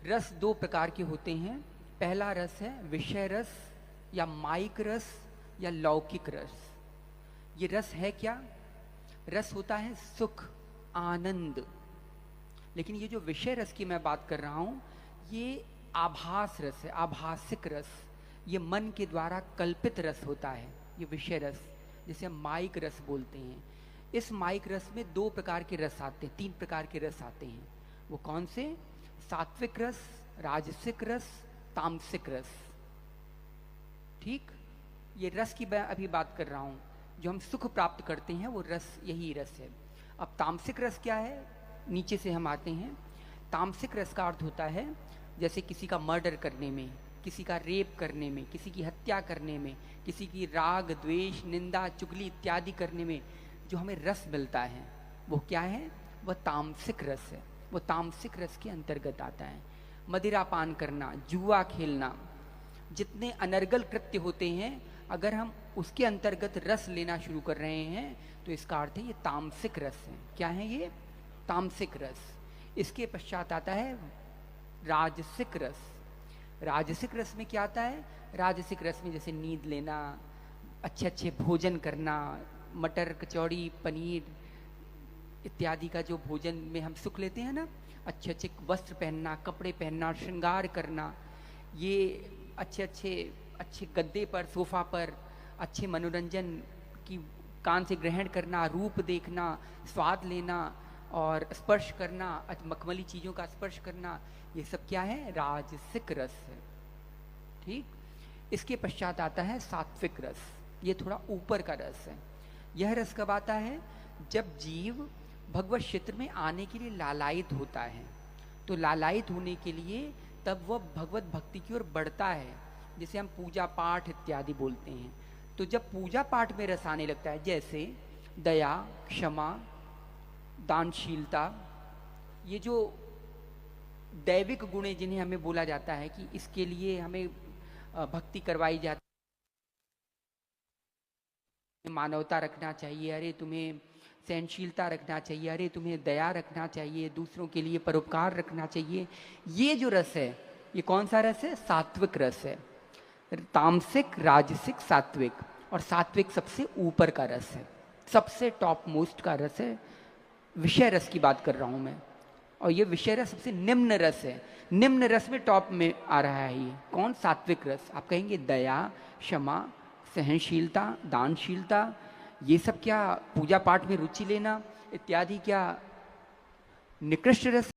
रस दो प्रकार के होते हैं। पहला रस है विषय रस या माइक रस या लौकिक रस। ये रस है क्या? रस होता है सुख, आनंद। लेकिन ये जो विषय रस की मैं बात कर रहा हूं, ये आभास रस है, आभासिक रस। ये मन के द्वारा कल्पित रस होता है, ये विषय रस, जिसे हम माइक रस बोलते हैं। इस माइक रस में दो प्रकार के रस आते हैं, तीन प्रकार के रस आते हैं। वो कौन से? सात्विक रस, राजसिक रस, तामसिक रस। ठीक, ये रस की मैं अभी बात कर रहा हूं। जो हम सुख प्राप्त करते हैं वो रस, यही रस है। अब तामसिक रस क्या है? नीचे से हम आते हैं। तामसिक रस का अर्थ होता है जैसे किसी का मर्डर करने में, किसी का रेप करने में, किसी की हत्या करने में, किसी की राग द्वेष निंदा चुगली इत्यादि करने में जो हमें रस मिलता है, वो क्या है? वह तामसिक रस है। वो तामसिक रस के अंतर्गत आता है। मदिरा पान करना, जुआ खेलना, जितने अनर्गल कृत्य होते हैं, अगर हम उसके अंतर्गत रस लेना शुरू कर रहे हैं तो इसका अर्थ है ये तामसिक रस है। क्या है ये? तामसिक रस। इसके पश्चात आता है राजसिक रस। राजसिक रस में क्या आता है? राजसिक रस में जैसे नींद लेना, अच्छे अच्छे भोजन करना, मटर कचौड़ी पनीर इत्यादि का जो भोजन में हम सुख लेते हैं ना, अच्छे अच्छे वस्त्र पहनना, कपड़े पहनना, श्रृंगार करना, ये अच्छे गद्दे पर, सोफा पर अच्छे मनोरंजन की कान से ग्रहण करना, रूप देखना, स्वाद लेना और स्पर्श करना, मखमली चीज़ों का स्पर्श करना, ये सब क्या है? राजसिक रस है। ठीक, इसके पश्चात आता है सात्विक रस। ये थोड़ा ऊपर का रस है। यह रस कब आता है? जब जीव भगवत क्षेत्र में आने के लिए लालायित होता है। तो लालायित होने के लिए तब वह भगवत भक्ति की ओर बढ़ता है, जिसे हम पूजा पाठ इत्यादि बोलते हैं। तो जब पूजा पाठ में रस आने लगता है, जैसे दया, क्षमा, दानशीलता, ये जो दैविक गुण है जिन्हें हमें बोला जाता है कि इसके लिए हमें भक्ति करवाई जाती है, मानवता रखना चाहिए, अरे तुम्हें सहनशीलता रखना चाहिए, अरे तुम्हें दया रखना चाहिए, दूसरों के लिए परोपकार रखना चाहिए। ये जो रस है, ये कौन सा रस है? सात्विक रस है। तामसिक, राजसिक, सात्विक। और सात्विक सबसे ऊपर का रस है, सबसे टॉप मोस्ट का रस है। विषय रस की बात कर रहा हूं मैं, और ये विषय रस सबसे निम्न रस है। निम्न रस में टॉप में आ रहा है ये कौन? सात्विक रस। आप कहेंगे दया, क्षमा, सहनशीलता, दानशीलता, ये सब क्या पूजा पाठ में रुचि लेना इत्यादि क्या निकृष्ट रस